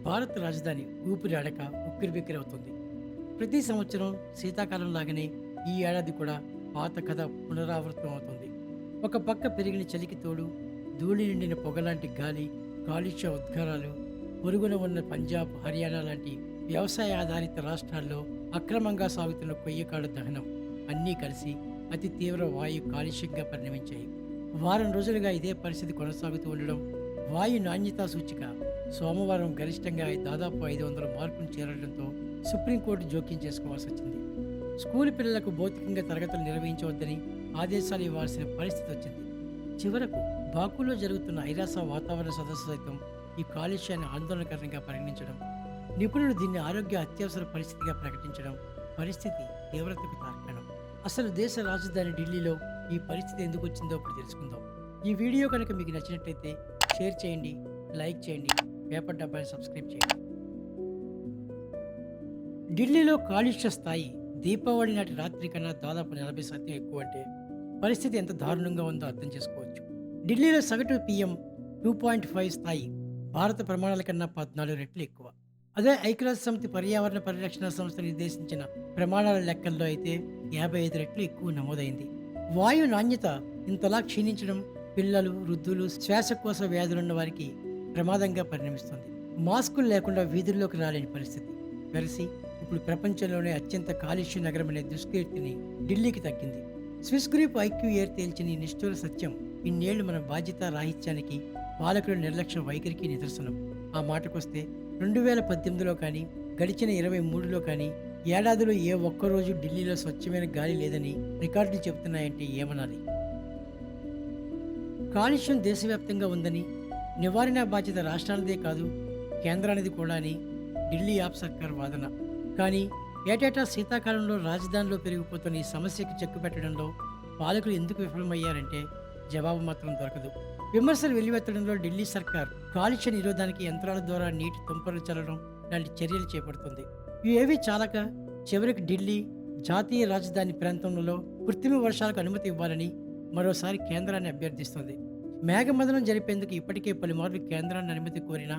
భారత రాజధాని ఊపిరాడక ఉక్కిరిబిక్కిరవుతుంది. ప్రతి సంవత్సరం శీతాకాలం లాగానే ఈ ఏడాది కూడా పాత కథ పునరావృతం అవుతుంది. ఒక పక్క పెరిగిన చలికి తోడు ధూళి నిండిన పొగలాంటి గాలి, కాలుష్య ఉద్గారాలు, పొరుగున ఉన్న పంజాబ్, హర్యానా లాంటి వ్యవసాయ ఆధారిత రాష్ట్రాల్లో అక్రమంగా సాగుతున్న కొయ్యకాళ్ళ దహనం అన్నీ కలిసి అతి తీవ్ర వాయు కాలుష్యంగా పరిణమించాయి. వారం రోజులుగా ఇదే పరిస్థితి కొనసాగుతూ ఉండడం, వాయు నాణ్యతా సూచిక సోమవారం గరిష్టంగా దాదాపు 500 మార్కులు చేరడంతో సుప్రీంకోర్టు జోక్యం చేసుకోవాల్సి వచ్చింది. స్కూల్ పిల్లలకు భౌతికంగా తరగతులు నిర్వహించవద్దని ఆదేశాలు ఇవ్వాల్సిన పరిస్థితి వచ్చింది. చివరకు బాకులో జరుగుతున్న ఐరాస వాతావరణ సదస్సు సైతం ఈ కాలుష్యాన్ని ఆందోళనకరంగా పరిగణించడం, నిపుణులు దీన్ని ఆరోగ్య అత్యవసర పరిస్థితిగా ప్రకటించడం పరిస్థితి తీవ్రతకు తార్కాణం. అసలు దేశ రాజధాని ఢిల్లీలో ఈ పరిస్థితి ఎందుకు వచ్చిందో ఇప్పుడు తెలుసుకుందాం. ఈ వీడియో కనుక మీకు నచ్చినట్లయితే షేర్ చేయండి, లైక్ చేయండి, పేపర్ డబ్బాని సబ్స్క్రైబ్ చేయండి. ఢిల్లీలో కాలుష్య స్థాయి దీపావళి నాటి రాత్రి కన్నా దాదాపు 40% ఎక్కువ అంటే పరిస్థితి ఎంత దారుణంగా ఉందో అర్థం చేసుకోవచ్చు. ఢిల్లీలో సగటు PM 2.5 స్థాయి భారత ప్రమాణాల కన్నా 14 రెట్లు ఎక్కువ. అదే ఐక్యరాజ్య సమితి పర్యావరణ పరిరక్షణ సంస్థ నిర్దేశించిన ప్రమాణాల లెక్కల్లో అయితే 55 రెట్లు ఎక్కువ నమోదైంది. వాయు నాణ్యత ఇంతలా క్షీణించడం పిల్లలు, వృద్ధులు, శ్వాసకోశ వ్యాధులున్న వారికి ప్రమాదంగా పరిణమిస్తుంది. మాస్కులు లేకుండా వీధుల్లోకి రాలేని పరిస్థితి వెరసి ఇప్పుడు ప్రపంచంలోనే అత్యంత కాలుష్య నగరం అనే దుష్కీర్తిని ఢిల్లీకి తగ్గింది. స్విస్ గ్రూప్ IQ ఎయిర్ తేల్చిన ఈ నిష్ఠూర సత్యం ఇన్నేళ్లు మన బాధ్యత రాహిత్యానికి, పాలకుల నిర్లక్ష్య వైఖరికి నిదర్శనం. ఆ మాటకొస్తే 2018లో కానీ గడిచిన 23లో కానీ ఏడాదిలో ఏ ఒక్కరోజు ఢిల్లీలో స్వచ్ఛమైన గాలి లేదని రికార్డులు చెబుతున్నాయంటే ఏమనాలి? కాలుష్యం దేశవ్యాప్తంగా ఉందని, నివారణ బాధ్యత రాష్ట్రాలదే కాదు కేంద్రానిది కూడా అని ఢిల్లీ యాప్ సర్కార్ వాదన. కానీ ఏటేటా శీతాకాలంలో రాజధానిలో పెరిగిపోతున్న ఈ సమస్యకు చెక్కు పెట్టడంలో పాలకులు ఎందుకు విఫలమయ్యారంటే జవాబు మాత్రం దొరకదు. విమర్శలు వెల్లువెత్తడంలో ఢిల్లీ సర్కార్ కాలుష్య నిరోధానికి యంత్రాల ద్వారా నీటి తుంపర్లు చల్లడం లాంటి చర్యలు చేపడుతుంది. ఇవేవీ చాలక చివరికి ఢిల్లీ జాతీయ రాజధాని ప్రాంతంలో కృత్రిమ వర్షాలకు అనుమతి ఇవ్వాలని మరోసారి కేంద్రాన్ని అభ్యర్థిస్తుంది. మేఘమదనం జరిపేందుకు ఇప్పటికే పలుమార్లు కేంద్రాన్ని అనుమతి కోరినా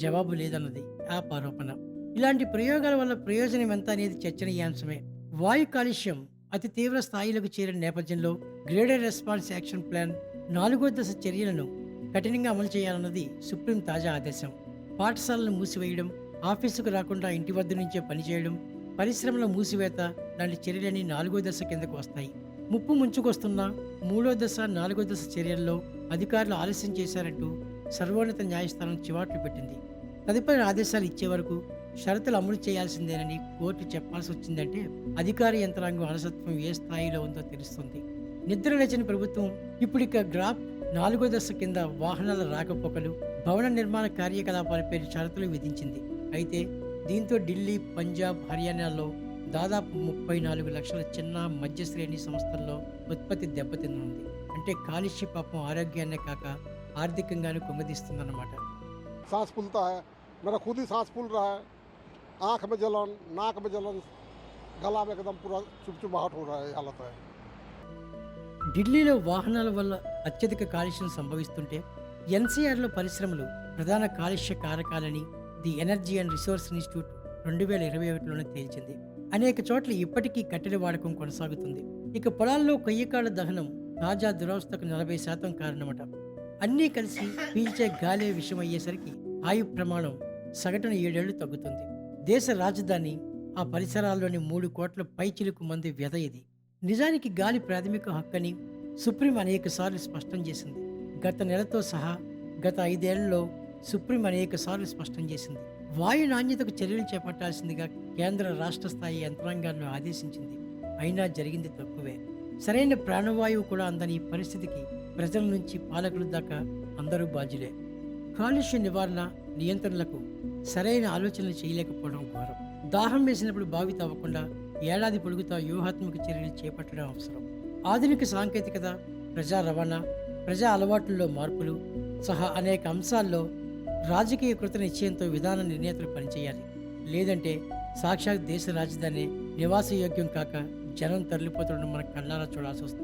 జవాబు లేదన్నది యాప్ ఆరోపణ. ఇలాంటి ప్రయోగాల వల్ల ప్రయోజనం ఎంత అనేది చర్చనీయాంశమే. వాయు కాలుష్యం అతి తీవ్ర స్థాయిలకు చేరిన నేపథ్యంలో గ్రేడెడ్ రెస్పాన్స్ యాక్షన్ ప్లాన్ 4వ దశ చర్యలను కఠినంగా అమలు చేయాలన్నది సుప్రీం తాజా ఆదేశం. పాఠశాలను మూసివేయడం, ఆఫీసుకు రాకుండా ఇంటి వద్ద నుంచే పనిచేయడం, పరిశ్రమల మూసివేత లాంటి చర్యలన్నీ 4వ దశ కిందకు వస్తాయి. ముప్పు ముంచుకొస్తున్న 3వ దశ, 4వ దశ చర్యల్లో అధికారులు ఆలస్యం చేశారంటూ సర్వోన్నత న్యాయస్థానం చివాట్లు పెట్టింది. తదుపరి ఆదేశాలు ఇచ్చే వరకు షరతులు అమలు చేయాల్సిందేనని కోర్టు చెప్పాల్సి వచ్చిందంటే అధికార యంత్రాంగం అలసత్వం ఏ స్థాయిలో ఉందో తెలుస్తుంది. నిద్ర లేచిన ప్రభుత్వం ఇప్పుడిక గ్రాప్ 4వ దశ కింద వాహనాల రాకపోకలు, భవన నిర్మాణ కార్యకలాపాలపై షరతులు విధించింది. అయితే దీంతో ఢిల్లీ, పంజాబ్, హర్యానాలో దాదాపు 34 లక్షల చిన్న మధ్య శ్రేణి సంస్థల్లో ఉత్పత్తి దెబ్బతిన్నది. అంటే కాలుష్య పాపం ఆరోగ్యాన్నే కాక ఆర్థికంగానూ కుంగదీస్తుందన్నమాట. सांस फूलता है, मेरा खुद ही सांस फूल रहा है, आँख में जलन, नाक में जलन, गला में एकदम पूरा चुपचुपाहट हो रहा है, हालत है. ఢిల్లీలో వాహనాల వల్ల అత్యధిక కాలుష్యం సంభవిస్తుంటే NCRలో పరిశ్రమలు ప్రధాన కాలుష్య కారకాలని the energy and resource institute 2021లోనే తేల్చింది. అనేక చోట్ల ఇప్పటికీ కట్టెల వాడకం కొనసాగుతుంది. ఇక పొలాల్లో కొయ్యకాళ్ళ దహనం తాజా దురవస్థకు 40% కారణమట. అన్నీ కలిసి పీల్చే గాలే విషమయ్యేసరికి ఆయు ప్రమాణం సగటున 7 ఏళ్లు తగ్గుతుంది. దేశ రాజధాని, ఆ పరిసరాల్లోని 3 కోట్ల పైచిలుకు మంది వ్యధ ఇది. నిజానికి గాలి ప్రాథమిక హక్కని సుప్రీం అనేకసార్లు స్పష్టం చేసింది. గత నెలతో సహా గత 5 ఏళ్లలో సుప్రీం అనేకసార్లు స్పష్టం చేసింది. వాయు నాణ్యతకు చర్యలు చేపట్టాల్సిందిగా కేంద్ర, రాష్ట్ర స్థాయి యంత్రాంగాలను ఆదేశించింది. అయినా జరిగింది తక్కువే. సరైన ప్రాణవాయువు కూడా అందని ఈ పరిస్థితికి ప్రజల నుంచి పాలకుల దాకా అందరూ బాధ్యులే. కాలుష్య నివారణ, నియంత్రణలకు సరైన ఆలోచనలు చేయలేకపోవడం ఘోరం. దాహం వేసినప్పుడు బావి తవ్వకుండా ఏడాది పొడుగుతా వ్యూహాత్మక చర్యలు చేపట్టడం అవసరం. ఆధునిక సాంకేతికత, ప్రజా రవాణా, ప్రజా అలవాట్లలో మార్పులు సహా అనేక అంశాల్లో రాజకీయ కృత నిశ్చయంతో విధాన నిర్ణేతలు పనిచేయాలి. లేదంటే సాక్షాత్ దేశ రాజధాని నివాసయోగ్యం కాక జనం తరలిపోతుండడం మన కళ్ళారా చూడాల్సి వస్తుంది.